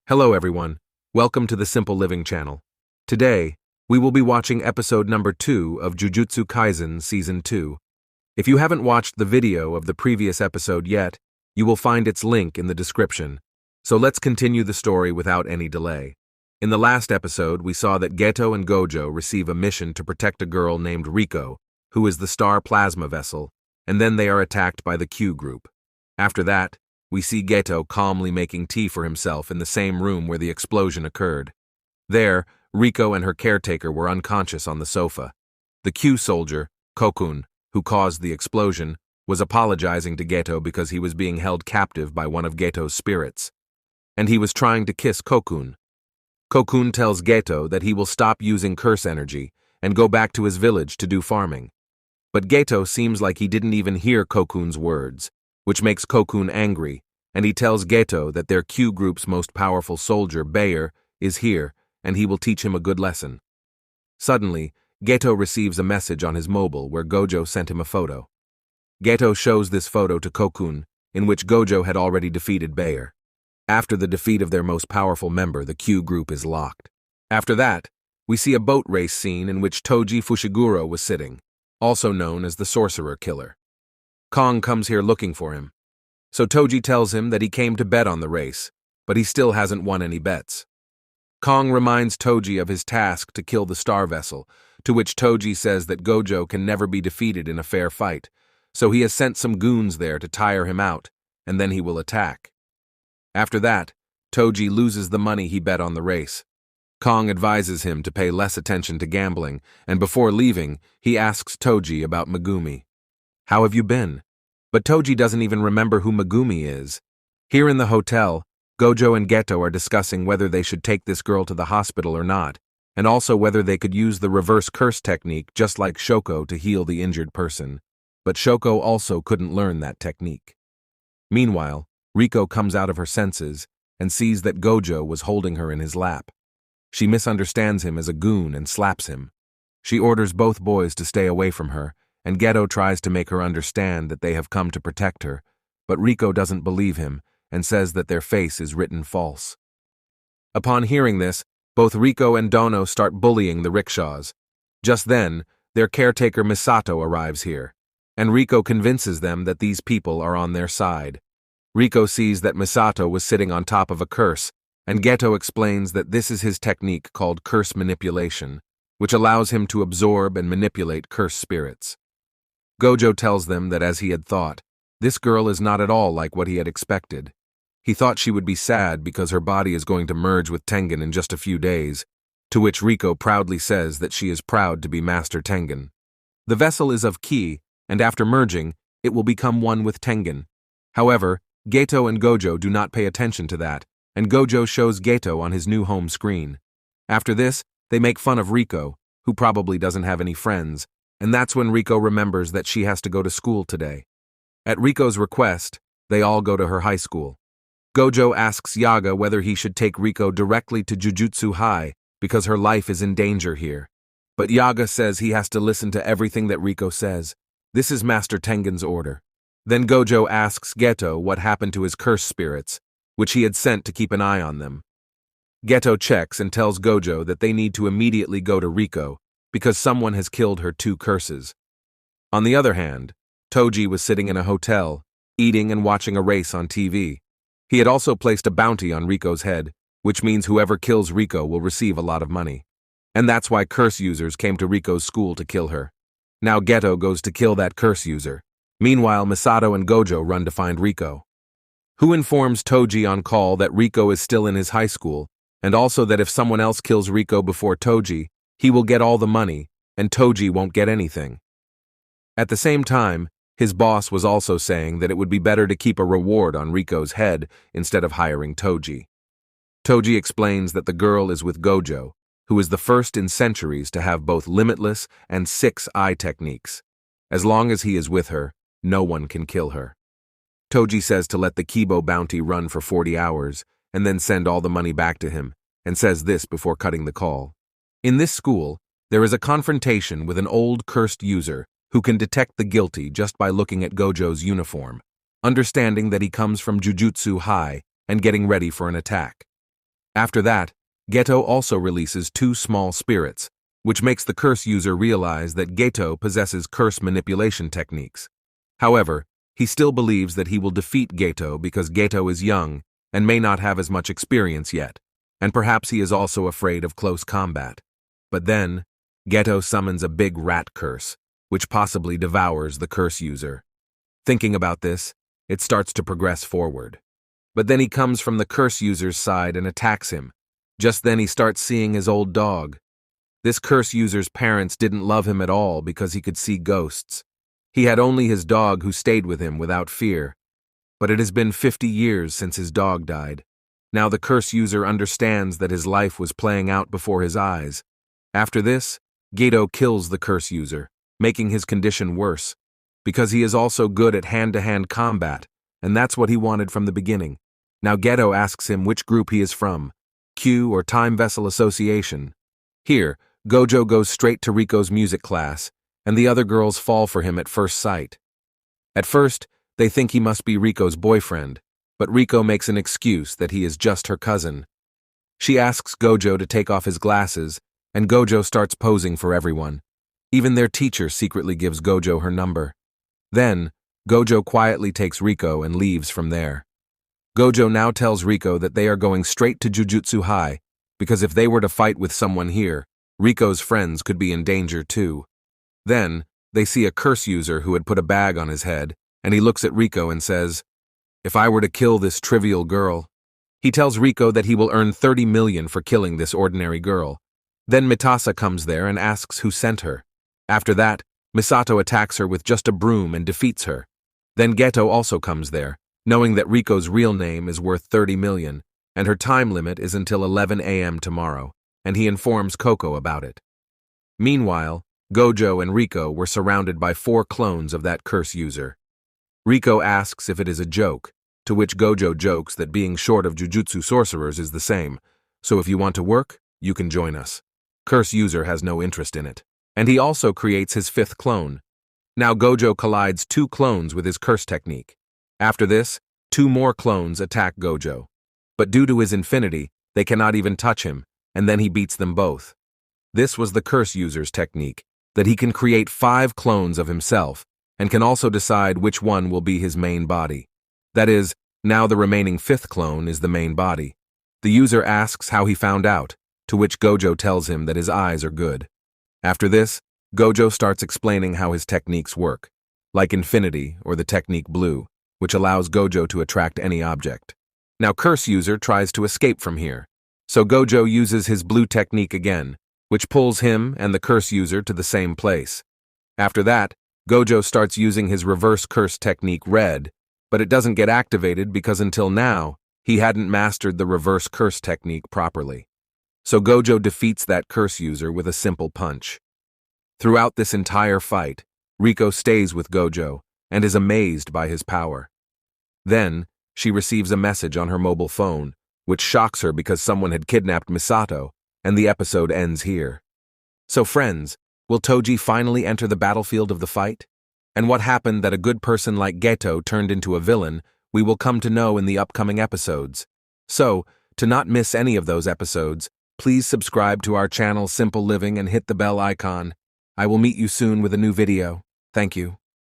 Hello everyone, welcome to the Simple Living channel. Today, we will be watching episode number 2 of Jujutsu Kaisen Season 2. If you haven't watched the video of the previous episode yet, you will find its link in the description. So let's continue the story without any delay. In the last episode, we saw that Geto and Gojo receive a mission to protect a girl named Rico, who is the star plasma vessel, and then they are attacked by the Q group. After that, we see Geto calmly making tea for himself in the same room where the explosion occurred. There, Rico and her caretaker were unconscious on the sofa. The Q soldier, Kokun, who caused the explosion, was apologizing to Geto because he was being held captive by one of Geto's spirits. And he was trying to kiss Kokun. Kokun tells Geto that he will stop using curse energy and go back to his village to do farming. But Geto seems like he didn't even hear Kokun's words, which makes Kokun angry, and he tells Geto that their Q group's most powerful soldier, Bayer, is here, and he will teach him a good lesson. Suddenly, Geto receives a message on his mobile where Gojo sent him a photo. Geto shows this photo to Kokun, in which Gojo had already defeated Bayer. After the defeat of their most powerful member, the Q group is locked. After that, we see a boat race scene in which Toji Fushiguro was sitting, also known as the sorcerer killer. Kong comes here looking for him. So Toji tells him that he came to bet on the race, but he still hasn't won any bets. Kong reminds Toji of his task to kill the star vessel, to which Toji says that Gojo can never be defeated in a fair fight, so he has sent some goons there to tire him out, and then he will attack. After that, Toji loses the money he bet on the race. Kong advises him to pay less attention to gambling, and before leaving, he asks Toji about Megumi. "How have you been?" But Toji doesn't even remember who Megumi is. Here in the hotel, Gojo and Geto are discussing whether they should take this girl to the hospital or not, and also whether they could use the reverse curse technique just like Shoko to heal the injured person. But Shoko also couldn't learn that technique. Meanwhile, Rico comes out of her senses and sees that Gojo was holding her in his lap. She misunderstands him as a goon and slaps him. She orders both boys to stay away from her, and Geto tries to make her understand that they have come to protect her, but Rico doesn't believe him and says that their face is written false. Upon hearing this, both Rico and Dono start bullying the rickshaws. Just then, their caretaker Misato arrives here, and Rico convinces them that these people are on their side. Rico sees that Misato was sitting on top of a curse, and Geto explains that this is his technique called curse manipulation, which allows him to absorb and manipulate curse spirits. Gojo tells them that as he had thought, this girl is not at all like what he had expected. He thought she would be sad because her body is going to merge with Tengen in just a few days, to which Rico proudly says that she is proud to be Master Tengen. The vessel is of Ki, and after merging, it will become one with Tengen. However, Geto and Gojo do not pay attention to that, and Gojo shows Geto on his new home screen. After this, they make fun of Rico, who probably doesn't have any friends, and that's when Rico remembers that she has to go to school today. At Rico's request, they all go to her high school. Gojo asks Yaga whether he should take Rico directly to Jujutsu High because her life is in danger here. But Yaga says he has to listen to everything that Rico says. This is Master Tengen's order. Then Gojo asks Geto what happened to his curse spirits, which he had sent to keep an eye on them. Geto checks and tells Gojo that they need to immediately go to Rico because someone has killed her 2 curses. On the other hand, Toji was sitting in a hotel, eating and watching a race on TV. He had also placed a bounty on Rico's head, which means whoever kills Rico will receive a lot of money. And that's why curse users came to Rico's school to kill her. Now Geto goes to kill that curse user. Meanwhile, Misato and Gojo run to find Rico, who informs Toji on call that Rico is still in his high school, and also that if someone else kills Rico before Toji, he will get all the money, and Toji won't get anything. At the same time, his boss was also saying that it would be better to keep a reward on Rico's head instead of hiring Toji. Toji explains that the girl is with Gojo, who is the first in centuries to have both limitless and 6-eye techniques. As long as he is with her, no one can kill her. Toji says to let the Kibo bounty run for 40 hours, and then send all the money back to him, and says this before cutting the call. In this school, there is a confrontation with an old cursed user who can detect the guilty just by looking at Gojo's uniform, understanding that he comes from Jujutsu High and getting ready for an attack. After that, Geto also releases two small spirits, which makes the curse user realize that Geto possesses curse manipulation techniques. However, he still believes that he will defeat Geto because Geto is young and may not have as much experience yet, and perhaps he is also afraid of close combat. But then, Geto summons a big rat curse, which possibly devours the curse user. Thinking about this, it starts to progress forward. But then he comes from the curse user's side and attacks him. Just then he starts seeing his old dog. This curse user's parents didn't love him at all because he could see ghosts. He had only his dog who stayed with him without fear. But it has been 50 years since his dog died. Now the curse user understands that his life was playing out before his eyes. After this, Geto kills the curse user, making his condition worse, because he is also good at hand-to-hand combat, and that's what he wanted from the beginning. Now Geto asks him which group he is from, Q or Time Vessel Association. Here, Gojo goes straight to Rico's music class, and the other girls fall for him at first sight. At first, they think he must be Rico's boyfriend, but Rico makes an excuse that he is just her cousin. She asks Gojo to take off his glasses, and Gojo starts posing for everyone. Even their teacher secretly gives Gojo her number. Then, Gojo quietly takes Rico and leaves from there. Gojo now tells Rico that they are going straight to Jujutsu High, because if they were to fight with someone here, Rico's friends could be in danger too. Then, they see a curse user who had put a bag on his head, and he looks at Rico and says, "If I were to kill this trivial girl..." He tells Rico that he will earn 30 million for killing this ordinary girl. Then Mitasa comes there and asks who sent her. After that, Misato attacks her with just a broom and defeats her. Then Geto also comes there, knowing that Rico's real name is worth 30 million, and her time limit is until 11 a.m. tomorrow, and he informs Coco about it. Meanwhile, Gojo and Rico were surrounded by 4 clones of that curse user. Rico asks if it is a joke, to which Gojo jokes that being short of Jujutsu sorcerers is the same, so if you want to work, you can join us. Curse user has no interest in it. And he also creates his 5th clone. Now Gojo collides 2 clones with his curse technique. After this, 2 more clones attack Gojo. But due to his infinity, they cannot even touch him, and then he beats them both. This was the curse user's technique, that he can create 5 clones of himself, and can also decide which one will be his main body. That is, now the remaining 5th clone is the main body. The user asks how he found out, to which Gojo tells him that his eyes are good. After this, Gojo starts explaining how his techniques work, like Infinity or the technique Blue, which allows Gojo to attract any object. Now Curse User tries to escape from here, so Gojo uses his Blue technique again, which pulls him and the Curse User to the same place. After that, Gojo starts using his reverse curse technique Red, but it doesn't get activated because until now, he hadn't mastered the reverse curse technique properly. So Gojo defeats that curse user with a simple punch. Throughout this entire fight, Rico stays with Gojo and is amazed by his power. Then, she receives a message on her mobile phone, which shocks her because someone had kidnapped Misato, and the episode ends here. So friends, will Toji finally enter the battlefield of the fight? And what happened that a good person like Geto turned into a villain, we will come to know in the upcoming episodes. So, to not miss any of those episodes, please subscribe to our channel Simple Living and hit the bell icon. I will meet you soon with a new video. Thank you.